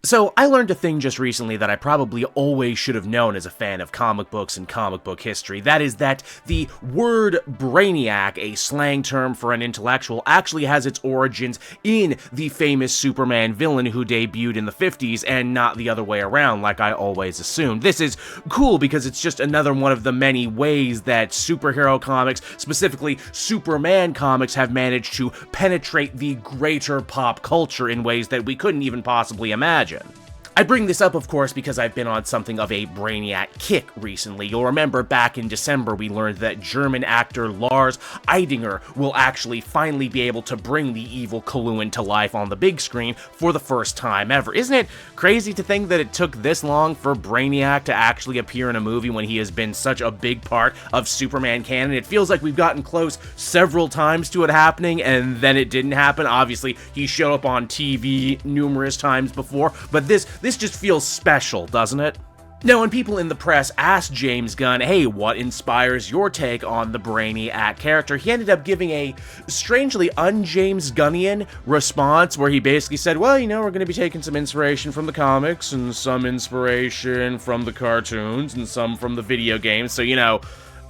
So, I learned a thing just recently that I probably always should have known as a fan of comic books and comic book history. That is that the word Brainiac, a slang term for an intellectual, actually has its origins in the famous Superman villain who debuted in the 50s and not the other way around, like I always assumed. This is cool because it's just another one of the many ways that superhero comics, specifically Superman comics, have managed to penetrate the greater pop culture in ways that we couldn't even possibly imagine. I bring this up, of course, because I've been on something of a Brainiac kick recently. You'll remember back in December we learned that German actor Lars Eidinger will actually finally be able to bring the evil Cthulhu to life on the big screen for the first time ever. Isn't it crazy to think that it took this long for Brainiac to actually appear in a movie when he has been such a big part of Superman canon? It feels like we've gotten close several times to it happening, and then it didn't happen. Obviously, he showed up on TV numerous times before, but this just feels special, doesn't it? Now, when people in the press asked James Gunn, hey, what inspires your take on the Brainiac character, he ended up giving a strangely un-James Gunnian response where he basically said, well, you know, we're going to be taking some inspiration from the comics and some inspiration from the cartoons and some from the video games, so, you know,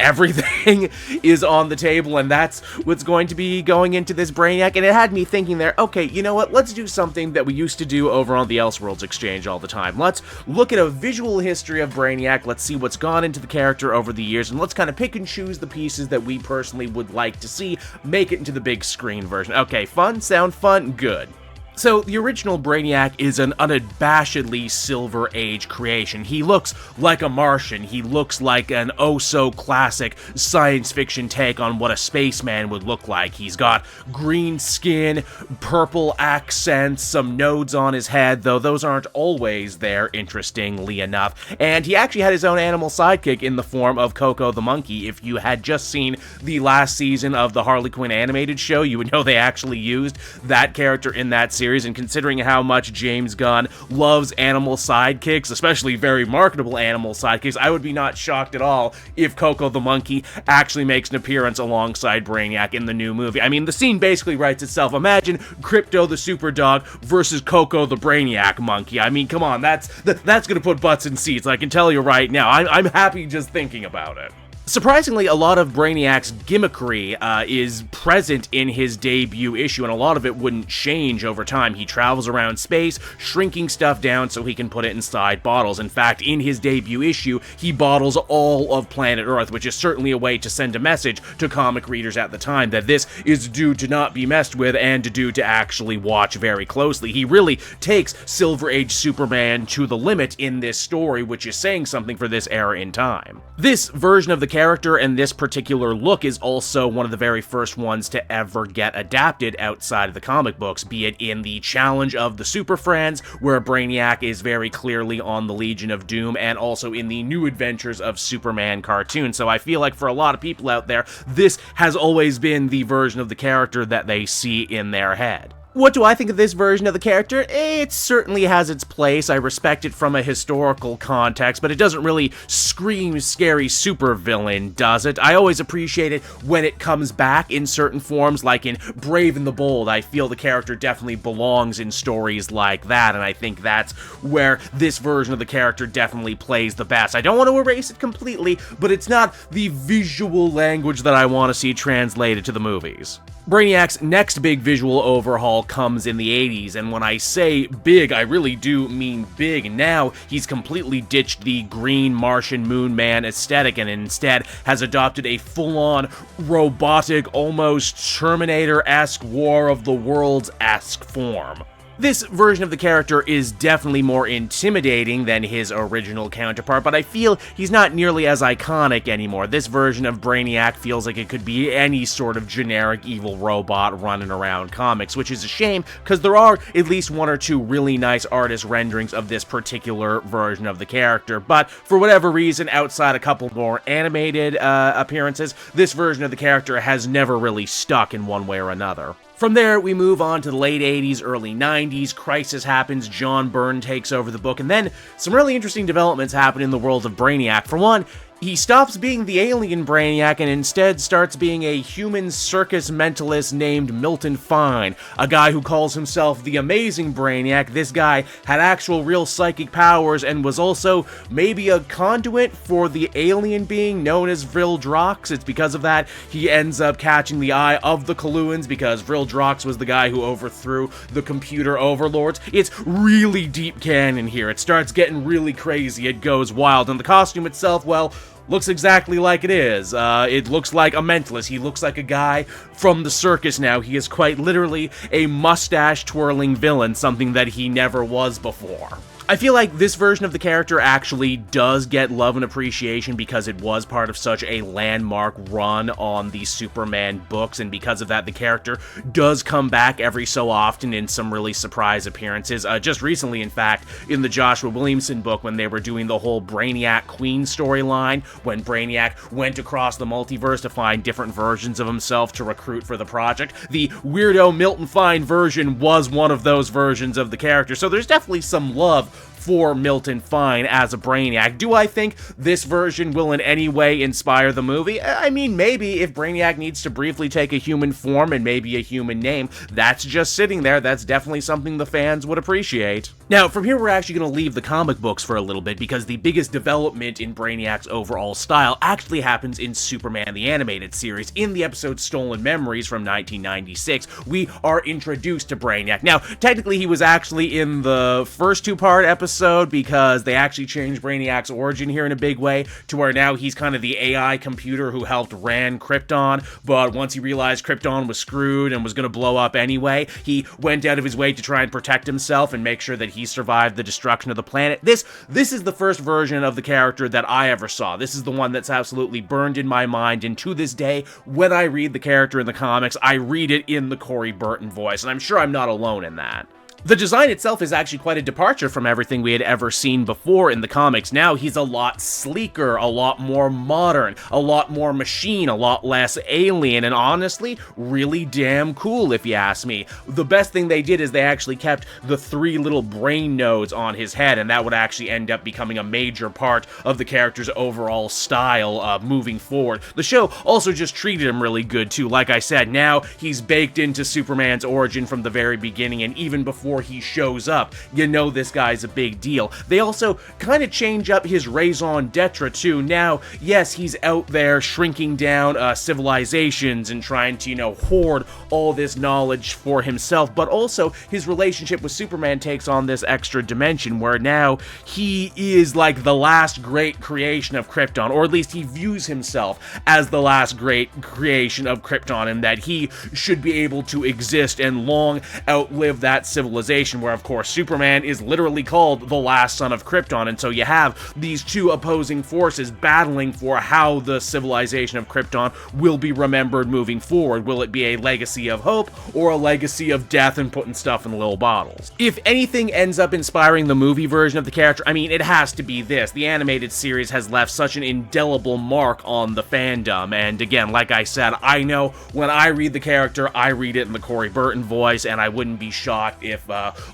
everything is on the table, and that's what's going to be going into this Brainiac. And it had me thinking there, okay, you know what, let's do something that we used to do over on the Elseworlds Exchange all the time. Let's look at a visual history of Brainiac, let's see what's gone into the character over the years, and let's kind of pick and choose the pieces that we personally would like to see make it into the big screen version. Okay, fun? Sound fun? Good. So, the original Brainiac is an unabashedly Silver Age creation. He looks like a Martian. He looks like an oh-so-classic science fiction take on what a spaceman would look like. He's got green skin, purple accents, some nodes on his head, though those aren't always there, interestingly enough. And he actually had his own animal sidekick in the form of Coco the monkey. If you had just seen the last season of the Harley Quinn animated show, you would know they actually used that character in that series, and considering how much James Gunn loves animal sidekicks, especially very marketable animal sidekicks, I would be not shocked at all if Coco the monkey actually makes an appearance alongside Brainiac in the new movie. I mean, the scene basically writes itself. Imagine Crypto the super dog versus Coco the Brainiac monkey. I mean, come on, that's gonna put butts in seats, I can tell you right now. I'm happy just thinking about it. Surprisingly, a lot of Brainiac's gimmickry is present in his debut issue, and a lot of it wouldn't change over time. He travels around space, shrinking stuff down so he can put it inside bottles. In fact, in his debut issue, he bottles all of planet Earth, which is certainly a way to send a message to comic readers at the time that this is due to not be messed with and due to actually watch very closely. He really takes Silver Age Superman to the limit in this story, which is saying something for this era in time. This version of the character and this particular look is also one of the very first ones to ever get adapted outside of the comic books, be it in the Challenge of the Super Friends, where Brainiac is very clearly on the Legion of Doom, and also in the New Adventures of Superman cartoon. So I feel like for a lot of people out there, this has always been the version of the character that they see in their head. What do I think of this version of the character? It certainly has its place. I respect it from a historical context, but it doesn't really scream scary supervillain, does it? I always appreciate it when it comes back in certain forms, like in Brave and the Bold. I feel the character definitely belongs in stories like that, and I think that's where this version of the character definitely plays the best. I don't want to erase it completely, but it's not the visual language that I want to see translated to the movies. Brainiac's next big visual overhaul comes in the 80s, and when I say big, I really do mean big. Now, he's completely ditched the green Martian Moon Man aesthetic and instead has adopted a full-on robotic, almost Terminator-esque War of the Worlds-esque form. This version of the character is definitely more intimidating than his original counterpart, but I feel he's not nearly as iconic anymore. This version of Brainiac feels like it could be any sort of generic evil robot running around comics, which is a shame, because there are at least one or two really nice artist renderings of this particular version of the character, but for whatever reason, outside a couple more animated appearances, this version of the character has never really stuck in one way or another. From there, we move on to the late 80s, early 90s, crisis happens, John Byrne takes over the book, and then some really interesting developments happen in the world of Brainiac. For one, He stops being the alien Brainiac and instead starts being a human circus mentalist named Milton Fine, a guy who calls himself the amazing Brainiac. This guy had actual real psychic powers and was also maybe a conduit for the alien being known as Vril Drox. It's because of that he ends up catching the eye of the Coluans, because Vril Drox was the guy who overthrew the computer overlords. It's really deep canon here. It starts getting really crazy. It goes wild. And the costume itself, well, looks exactly like it is. It looks like a mentalist. He looks like a guy from the circus now. He is quite literally a mustache-twirling villain, something that he never was before. I feel like this version of the character actually does get love and appreciation because it was part of such a landmark run on the Superman books, and because of that, the character does come back every so often in some really surprise appearances. Just recently, in fact, in the Joshua Williamson book, when they were doing the whole Brainiac Queen storyline, when Brainiac went across the multiverse to find different versions of himself to recruit for the project, the weirdo Milton Fine version was one of those versions of the character, so there's definitely some love for Milton Fine as a Brainiac. Do I think this version will in any way inspire the movie? I mean, maybe if Brainiac needs to briefly take a human form and maybe a human name, that's just sitting there. That's definitely something the fans would appreciate. Now, from here, we're actually going to leave the comic books for a little bit, because the biggest development in Brainiac's overall style actually happens in Superman the Animated Series. In the episode Stolen Memories from 1996, we are introduced to Brainiac. Now, technically, he was actually in the first two-part episode, because they actually changed Brainiac's origin here in a big way, to where now he's kind of the AI computer who helped ran Krypton, but once he realized Krypton was screwed and was going to blow up anyway, he went out of his way to try and protect himself and make sure that he survived the destruction of the planet. This is the first version of the character that I ever saw. This is the one that's absolutely burned in my mind, and to this day, when I read the character in the comics, I read it in the Corey Burton voice, and I'm sure I'm not alone in that. The design itself is actually quite a departure from everything we had ever seen before in the comics. Now he's a lot sleeker, a lot more modern, a lot more machine, a lot less alien, and honestly, really damn cool if you ask me. The best thing they did is they actually kept the 3 little brain nodes on his head, and that would actually end up becoming a major part of the character's overall style moving forward. The show also just treated him really good too. Like I said, now he's baked into Superman's origin from the very beginning, and even before he shows up, you know this guy's a big deal. They also kind of change up his raison d'etre too. Now, yes, he's out there shrinking down civilizations and trying to, hoard all this knowledge for himself, but also his relationship with Superman takes on this extra dimension where now he is like the last great creation of Krypton, or at least he views himself as the last great creation of Krypton, and that he should be able to exist and long outlive that civilization, where of course Superman is literally called the last son of Krypton, and so you have these two opposing forces battling for how the civilization of Krypton will be remembered moving forward. Will it be a legacy of hope or a legacy of death and putting stuff in little bottles? If anything ends up inspiring the movie version of the character, I mean, it has to be this. The animated series has left such an indelible mark on the fandom, and again, like I said, I know when I read the character, I read it in the Corey Burton voice, and I wouldn't be shocked if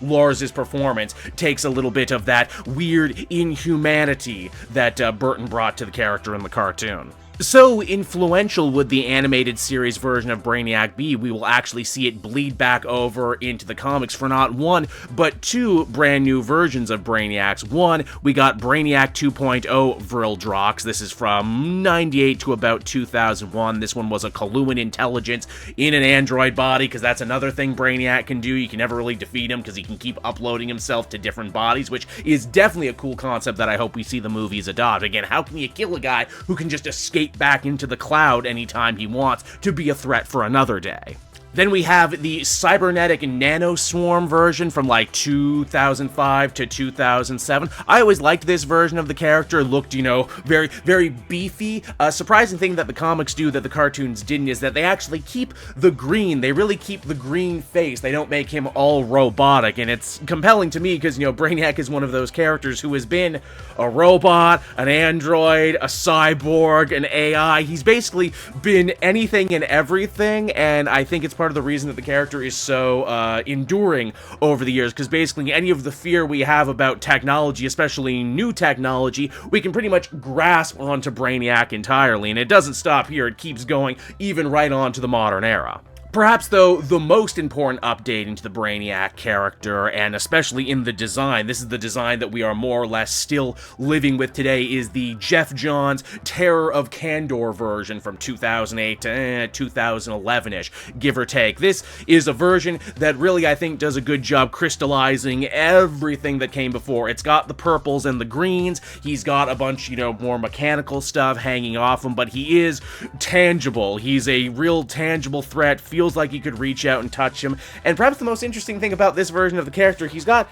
Lars' performance takes a little bit of that weird inhumanity that Burton brought to the character in the cartoon. So influential would the animated series version of Brainiac be, we will actually see it bleed back over into the comics for not one, but 2 brand new versions of Brainiacs. One, we got Brainiac 2.0 Vril Drox. This is from 98 to about 2001. This one was a Coluan intelligence in an android body, because that's another thing Brainiac can do. You can never really defeat him because he can keep uploading himself to different bodies, which is definitely a cool concept that I hope we see the movies adopt. Again, how can you kill a guy who can just escape back into the cloud anytime he wants to be a threat for another day? Then we have the cybernetic nanoswarm version from like 2005 to 2007. I always liked this version of the character. It looked, very, very beefy. A surprising thing that the comics do that the cartoons didn't is that they actually keep the green. They really keep the green face. They don't make him all robotic, and it's compelling to me because, Brainiac is one of those characters who has been a robot, an android, a cyborg, an AI. He's basically been anything and everything, and I think it's part of the reason that the character is so enduring over the years, because basically any of the fear we have about technology, especially new technology, we can pretty much grasp onto Brainiac entirely, and it doesn't stop here, it keeps going even right on to the modern era. Perhaps, though, the most important update into the Brainiac character, and especially in the design, this is the design that we are more or less still living with today, is the Geoff Johns Terror of Kandor version from 2008 to 2011-ish, give or take. This is a version that really, I think, does a good job crystallizing everything that came before. It's got the purples and the greens, he's got a bunch, more mechanical stuff hanging off him, but he is tangible. He's a real tangible threat, feels like you could reach out and touch him. And perhaps the most interesting thing about this version of the character, he's got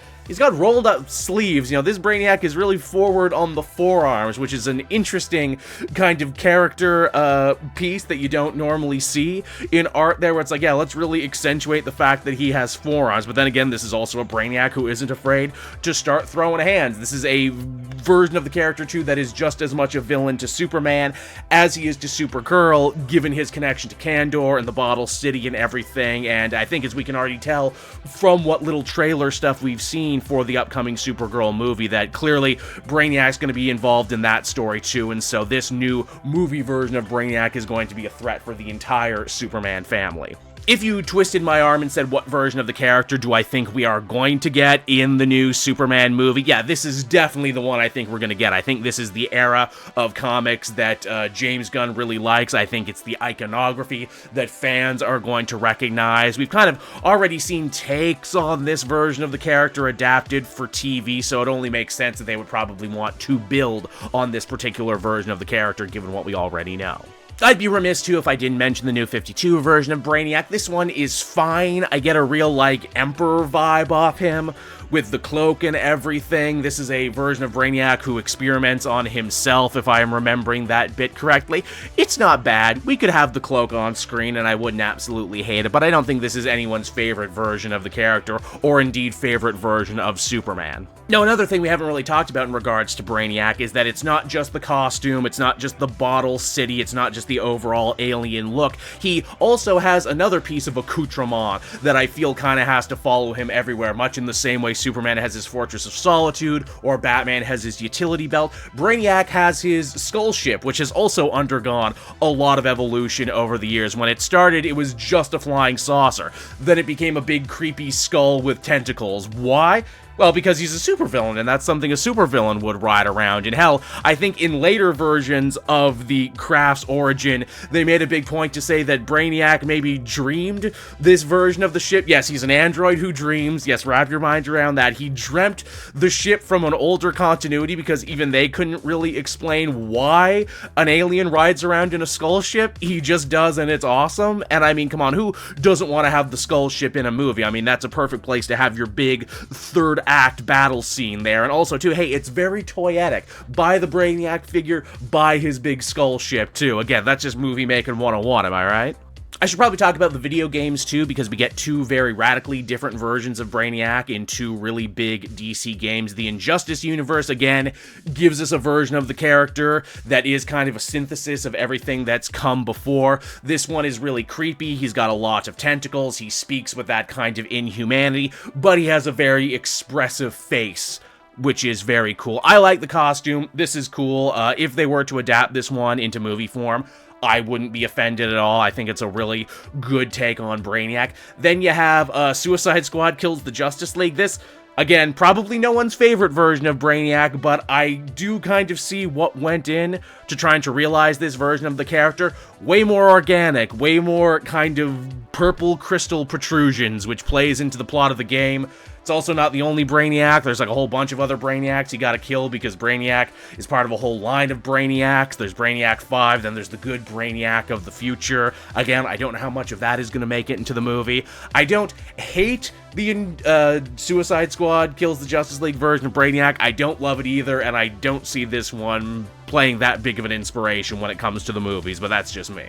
rolled up sleeves. This Brainiac is really forward on the forearms, which is an interesting kind of character piece that you don't normally see in art there, where it's like, yeah, let's really accentuate the fact that he has forearms. But then again, this is also a Brainiac who isn't afraid to start throwing hands. This is a version of the character, too, that is just as much a villain to Superman as he is to Supergirl, given his connection to Kandor and the Bottle City and everything. And I think, as we can already tell from what little trailer stuff we've seen for the upcoming Supergirl movie, that clearly Brainiac's going to be involved in that story too, and so this new movie version of Brainiac is going to be a threat for the entire Superman family. If you twisted my arm and said, what version of the character do I think we are going to get in the new Superman movie? Yeah, this is definitely the one I think we're going to get. I think this is the era of comics that James Gunn really likes. I think it's the iconography that fans are going to recognize. We've kind of already seen takes on this version of the character adapted for TV, so it only makes sense that they would probably want to build on this particular version of the character, given what we already know. I'd be remiss, too, if I didn't mention the new 52 version of Brainiac. This one is fine. I get a real, Emperor vibe off him, with the cloak and everything. This is a version of Brainiac who experiments on himself, if I am remembering that bit correctly. It's not bad. We could have the cloak on screen, and I wouldn't absolutely hate it, but I don't think this is anyone's favorite version of the character, or indeed favorite version of Superman. Now, another thing we haven't really talked about in regards to Brainiac is that it's not just the costume, it's not just the Bottle City, it's not just the overall alien look. He also has another piece of accoutrement that I feel kind of has to follow him everywhere, much in the same way Superman has his Fortress of Solitude, or Batman has his utility belt. Brainiac has his skull ship, which has also undergone a lot of evolution over the years. When it started, it was just a flying saucer. Then it became a big creepy skull with tentacles. Why? Well, because he's a supervillain, and that's something a supervillain would ride around. And hell, I think in later versions of the craft's origin, they made a big point to say that Brainiac maybe dreamed this version of the ship. Yes, he's an android who dreams. Yes, wrap your mind around that. He dreamt the ship from an older continuity, because even they couldn't really explain why an alien rides around in a skull ship. He just does, and it's awesome. And I mean, come on, who doesn't want to have the skull ship in a movie? I mean, that's a perfect place to have your big third act battle scene there. And also, too, hey, it's very toyetic. Buy the Brainiac figure, buy his big skull ship, too. Again, that's just movie making 101, am I right? I should probably talk about the video games, too, because we get two very radically different versions of Brainiac in two really big DC games. The Injustice universe, again, gives us a version of the character that is kind of a synthesis of everything that's come before. This one is really creepy. He's got a lot of tentacles. He speaks with that kind of inhumanity, but he has a very expressive face, which is very cool. I like the costume. This is cool. If they were to adapt this one into movie form, I wouldn't be offended at all. I think it's a really good take on Brainiac. Then you have Suicide Squad Kills the Justice League. This, again, probably no one's favorite version of Brainiac, but I do kind of see what went in to trying to realize this version of the character. Way more organic, way more kind of purple crystal protrusions, which plays into the plot of the game. It's also not the only Brainiac. There's a whole bunch of other Brainiacs you gotta kill, because Brainiac is part of a whole line of Brainiacs. There's Brainiac 5, then there's the good Brainiac of the future. Again, I don't know how much of that is gonna make it into the movie. I don't hate the Suicide Squad Kills the Justice League version of Brainiac. I don't love it either, and I don't see this one playing that big of an inspiration when it comes to the movies, but that's just me.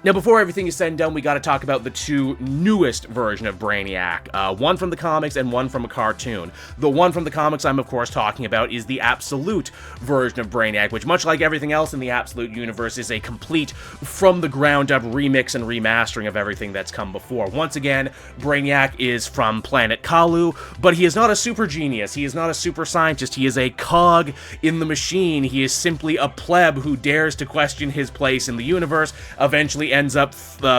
Now, before everything is said and done, we gotta talk about the two newest versions of Brainiac, one from the comics and one from a cartoon. The one from the comics I'm, of course, talking about is the Absolute version of Brainiac, which, much like everything else in the Absolute universe, is a complete, from-the-ground-up remix and remastering of everything that's come before. Once again, Brainiac is from planet Kalu, but he is not a super genius, he is not a super scientist, he is a cog in the machine, he is simply a pleb who dares to question his place in the universe, eventually ends up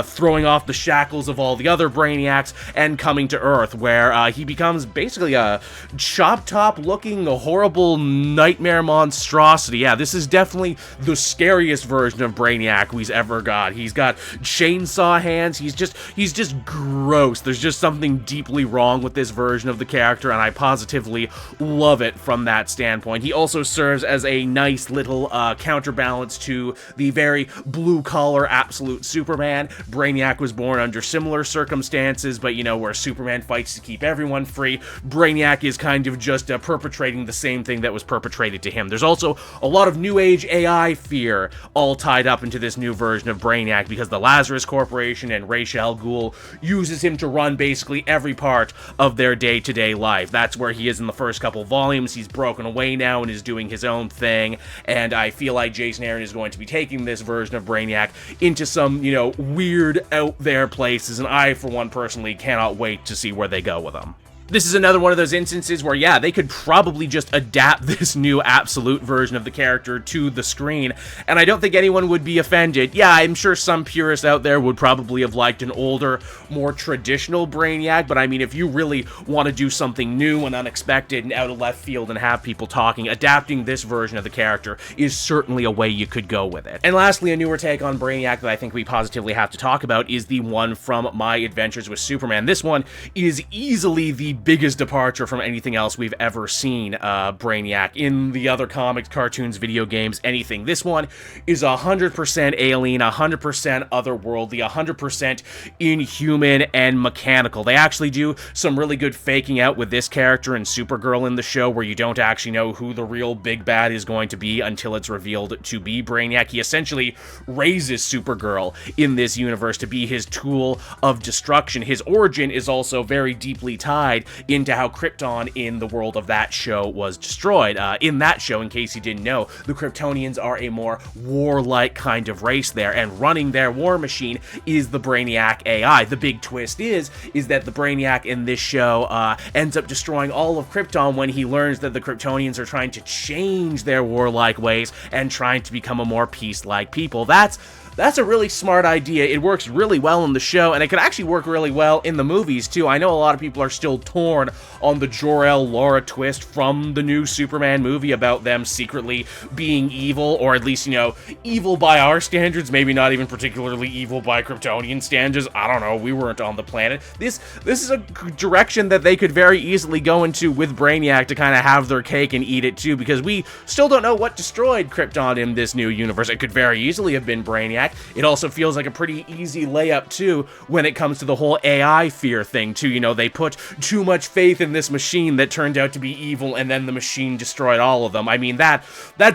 throwing off the shackles of all the other Brainiacs and coming to Earth, where he becomes basically a chop-top looking horrible nightmare monstrosity. Yeah, this is definitely the scariest version of Brainiac we've ever got. He's got chainsaw hands, he's just gross. There's just something deeply wrong with this version of the character, and I positively love it from that standpoint. He also serves as a nice little counterbalance to the very blue-collar Absolute Superman. Brainiac was born under similar circumstances, but, you know, where Superman fights to keep everyone free, Brainiac is kind of just perpetrating the same thing that was perpetrated to him. There's also a lot of New Age AI fear all tied up into this new version of Brainiac, because the Lazarus Corporation and Ra's al Ghul uses him to run basically every part of their day-to-day life. That's where he is in the first couple volumes. He's broken away now and is doing his own thing, and I feel like Jason Aaron is going to be taking this version of Brainiac into some, you know, weird out there places, and I, for one, personally cannot wait to see where they go with them. This is another one of those instances where, yeah, they could probably just adapt this new Absolute version of the character to the screen, and I don't think anyone would be offended. Yeah, I'm sure some purists out there would probably have liked an older, more traditional Brainiac, but I mean, if you really want to do something new and unexpected and out of left field and have people talking, adapting this version of the character is certainly a way you could go with it. And lastly, a newer take on Brainiac that I think we positively have to talk about is the one from My Adventures with Superman. This one is easily the biggest departure from anything else we've ever seen Brainiac in the other comics, cartoons, video games, anything. This one is 100% alien, 100% otherworldly, 100% inhuman and mechanical. They actually do some really good faking out with this character and Supergirl in the show, where you don't actually know who the real big bad is going to be until it's revealed to be Brainiac. He essentially raises Supergirl in this universe to be his tool of destruction. His origin is also very deeply tied into how Krypton in the world of that show was destroyed. In that show, in case you didn't know, the Kryptonians are a more warlike kind of race there, and running their war machine is the Brainiac AI. The big twist is that the Brainiac in this show ends up destroying all of Krypton when he learns that the Kryptonians are trying to change their warlike ways and trying to become a more peace-like people. That's a really smart idea. It works really well in the show, and it could actually work really well in the movies, too. I know a lot of people are still torn on the Jor-El Lara twist from the new Superman movie about them secretly being evil, or at least, you know, evil by our standards, maybe not even particularly evil by Kryptonian standards. I don't know, we weren't on the planet. This is a direction that they could very easily go into with Brainiac to kind of have their cake and eat it, too, because we still don't know what destroyed Krypton in this new universe. It could very easily have been Brainiac. It also feels like a pretty easy layup, too, when it comes to the whole AI fear thing, too. You know, they put too much faith in this machine that turned out to be evil, and then the machine destroyed all of them. I mean, that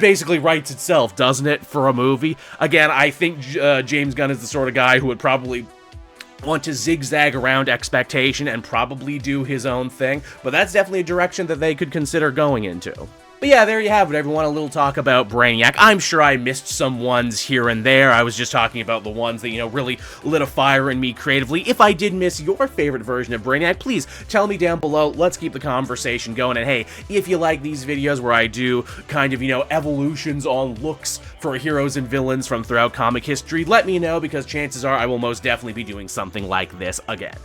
basically writes itself, doesn't it, for a movie? Again, I think James Gunn is the sort of guy who would probably want to zigzag around expectation and probably do his own thing, but that's definitely a direction that they could consider going into. But yeah, there you have it, everyone. A little talk about Brainiac. I'm sure I missed some ones here and there. I was just talking about the ones that, you know, really lit a fire in me creatively. If I did miss your favorite version of Brainiac, please tell me down below. Let's keep the conversation going. And hey, if you like these videos where I do kind of, you know, evolutions on looks for heroes and villains from throughout comic history, let me know, because chances are I will most definitely be doing something like this again.